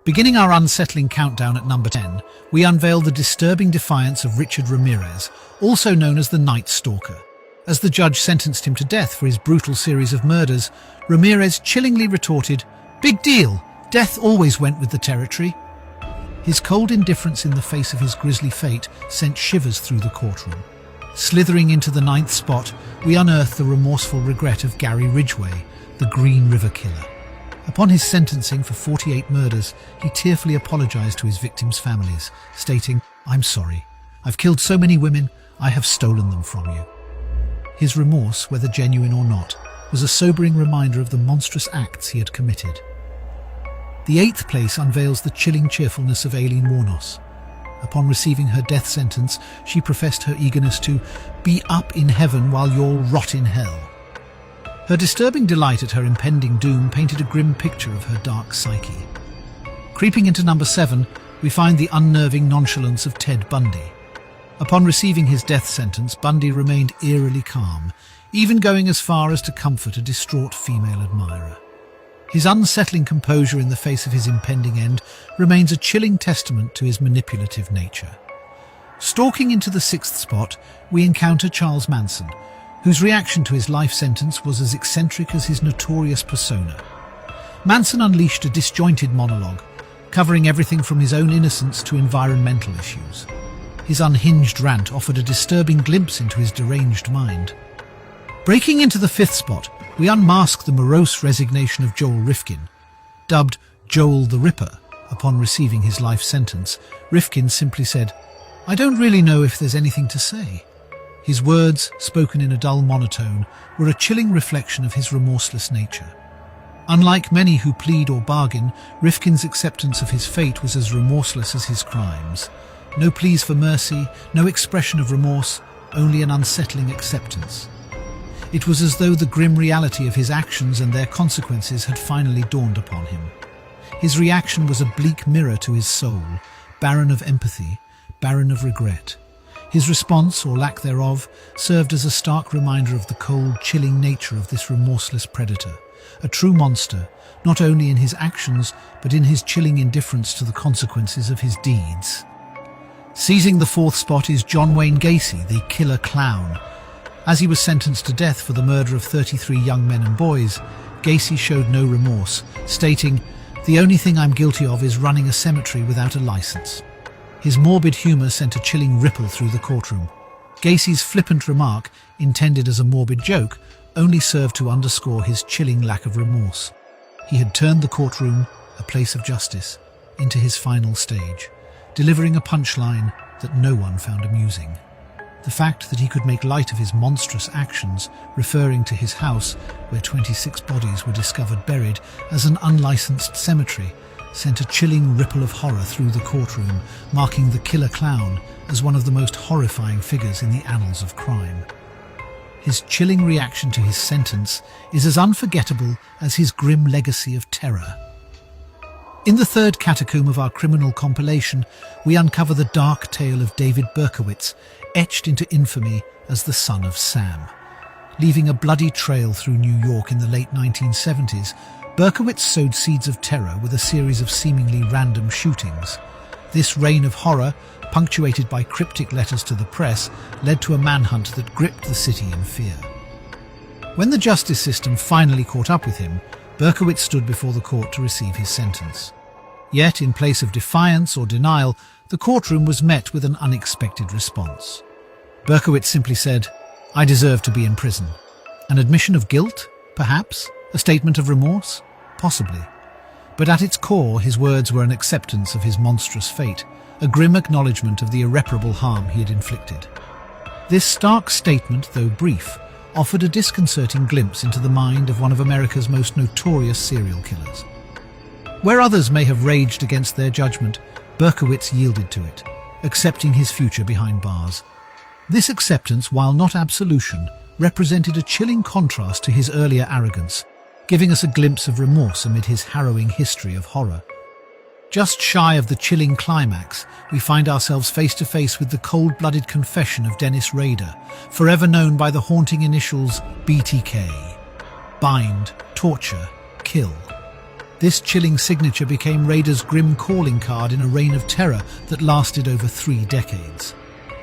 Beginning our unsettling countdown at number 10, we unveil the disturbing defiance of Richard Ramirez, also known as the Night Stalker. As the judge sentenced him to death for his brutal series of murders, Ramirez chillingly retorted, "Big deal, death always went with the territory." His cold indifference in the face of his grisly fate sent shivers through the courtroom. Slithering into the ninth spot, we unearth the remorseful regret of Gary Ridgway, the Green River Killer. Upon his sentencing for 48 murders, he tearfully apologized to his victims' families, stating, "I'm sorry. I've killed so many women, I have stolen them from you." His remorse, whether genuine or not, was a sobering reminder of the monstrous acts he had committed. The eighth place unveils the chilling cheerfulness of Aileen Wuornos. Upon receiving her death sentence, she professed her eagerness to be up in heaven while you'll rot in hell. Her disturbing delight at her impending doom painted a grim picture of her dark psyche. Creeping into number 7, we find the unnerving nonchalance of Ted Bundy. Upon receiving his death sentence, Bundy remained eerily calm, even going as far as to comfort a distraught female admirer. His unsettling composure in the face of his impending end remains a chilling testament to his manipulative nature. Stalking into the 6th spot, we encounter Charles Manson, whose reaction to his life sentence was as eccentric as his notorious persona. Manson unleashed a disjointed monologue, covering everything from his own innocence to environmental issues. His unhinged rant offered a disturbing glimpse into his deranged mind. Breaking into the 5th spot, we unmask the morose resignation of Joel Rifkin. Dubbed Joel the Ripper upon receiving his life sentence, Rifkin simply said, "I don't really know if there's anything to say." His words, spoken in a dull monotone, were a chilling reflection of his remorseless nature. Unlike many who plead or bargain, Rifkin's acceptance of his fate was as remorseless as his crimes. No pleas for mercy, no expression of remorse, only an unsettling acceptance. It was as though the grim reality of his actions and their consequences had finally dawned upon him. His reaction was a bleak mirror to his soul, barren of empathy, barren of regret. His response, or lack thereof, served as a stark reminder of the cold, chilling nature of this remorseless predator, a true monster, not only in his actions, but in his chilling indifference to the consequences of his deeds. Seizing the 4th spot is John Wayne Gacy, the killer clown. As he was sentenced to death for the murder of 33 young men and boys, Gacy showed no remorse, stating, "The only thing I'm guilty of is running a cemetery without a license." His morbid humour sent a chilling ripple through the courtroom. Gacy's flippant remark, intended as a morbid joke, only served to underscore his chilling lack of remorse. He had turned the courtroom, a place of justice, into his final stage, delivering a punchline that no one found amusing. The fact that he could make light of his monstrous actions, referring to his house, where 26 bodies were discovered buried, as an unlicensed cemetery, sent a chilling ripple of horror through the courtroom, marking the killer clown as one of the most horrifying figures in the annals of crime. His chilling reaction to his sentence is as unforgettable as his grim legacy of terror. In the 3rd catacomb of our criminal compilation, we uncover the dark tale of David Berkowitz, etched into infamy as the son of Sam. Leaving a bloody trail through New York in the late 1970s, Berkowitz sowed seeds of terror with a series of seemingly random shootings. This reign of horror, punctuated by cryptic letters to the press, led to a manhunt that gripped the city in fear. When the justice system finally caught up with him, Berkowitz stood before the court to receive his sentence. Yet, in place of defiance or denial, the courtroom was met with an unexpected response. Berkowitz simply said, "I deserve to be in prison." An admission of guilt, perhaps? A statement of remorse? Possibly. But at its core, his words were an acceptance of his monstrous fate, a grim acknowledgement of the irreparable harm he had inflicted. This stark statement, though brief, offered a disconcerting glimpse into the mind of one of America's most notorious serial killers. Where others may have raged against their judgment, Berkowitz yielded to it, accepting his future behind bars. This acceptance, while not absolution, represented a chilling contrast to his earlier arrogance, giving us a glimpse of remorse amid his harrowing history of horror. Just shy of the chilling climax, we find ourselves face to face with the cold-blooded confession of Dennis Rader, forever known by the haunting initials BTK. Bind, torture, kill. This chilling signature became Raider's grim calling card in a reign of terror that lasted over 3 decades.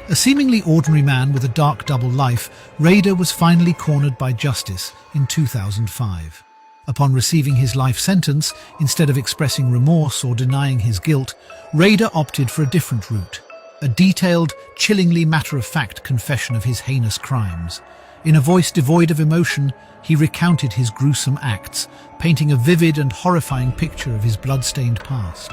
A seemingly ordinary man with a dark double life, Raider was finally cornered by justice in 2005. Upon receiving his life sentence, instead of expressing remorse or denying his guilt, Raider opted for a different route, a detailed, chillingly matter-of-fact confession of his heinous crimes. In a voice devoid of emotion, he recounted his gruesome acts, painting a vivid and horrifying picture of his blood-stained past.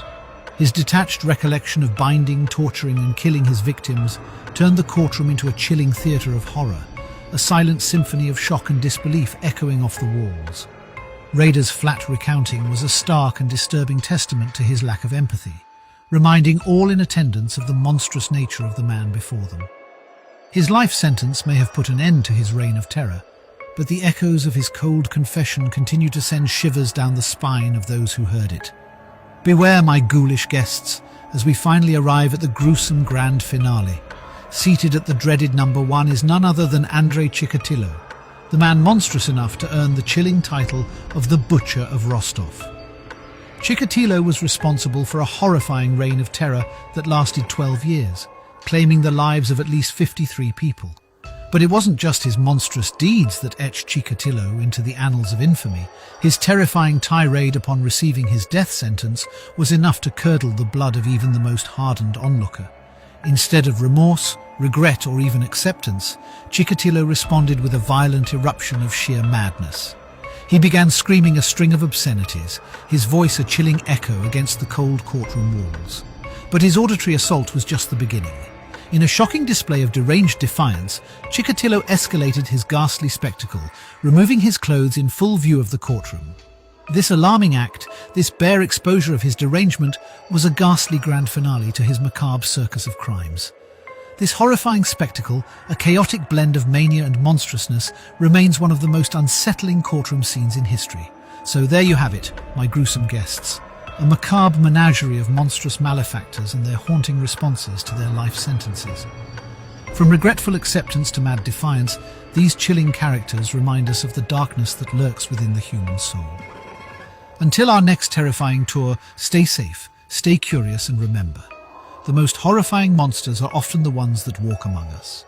His detached recollection of binding, torturing and killing his victims turned the courtroom into a chilling theatre of horror, a silent symphony of shock and disbelief echoing off the walls. Raider's flat recounting was a stark and disturbing testament to his lack of empathy, reminding all in attendance of the monstrous nature of the man before them. His life sentence may have put an end to his reign of terror, but the echoes of his cold confession continue to send shivers down the spine of those who heard it. Beware, my ghoulish guests, as we finally arrive at the gruesome grand finale. Seated at the dreaded number 1 is none other than Andrei Chikatilo, the man monstrous enough to earn the chilling title of the Butcher of Rostov. Chikatilo was responsible for a horrifying reign of terror that lasted 12 years, claiming the lives of at least 53 people. But it wasn't just his monstrous deeds that etched Chikatilo into the annals of infamy. His terrifying tirade upon receiving his death sentence was enough to curdle the blood of even the most hardened onlooker. Instead of remorse, regret or even acceptance, Chikatilo responded with a violent eruption of sheer madness. He began screaming a string of obscenities, his voice a chilling echo against the cold courtroom walls. But his auditory assault was just the beginning. In a shocking display of deranged defiance, Chikatilo escalated his ghastly spectacle, removing his clothes in full view of the courtroom. This alarming act, this bare exposure of his derangement, was a ghastly grand finale to his macabre circus of crimes. This horrifying spectacle, a chaotic blend of mania and monstrousness, remains one of the most unsettling courtroom scenes in history. So there you have it, my gruesome guests. A macabre menagerie of monstrous malefactors and their haunting responses to their life sentences. From regretful acceptance to mad defiance, these chilling characters remind us of the darkness that lurks within the human soul. Until our next terrifying tour, stay safe, stay curious and remember, the most horrifying monsters are often the ones that walk among us.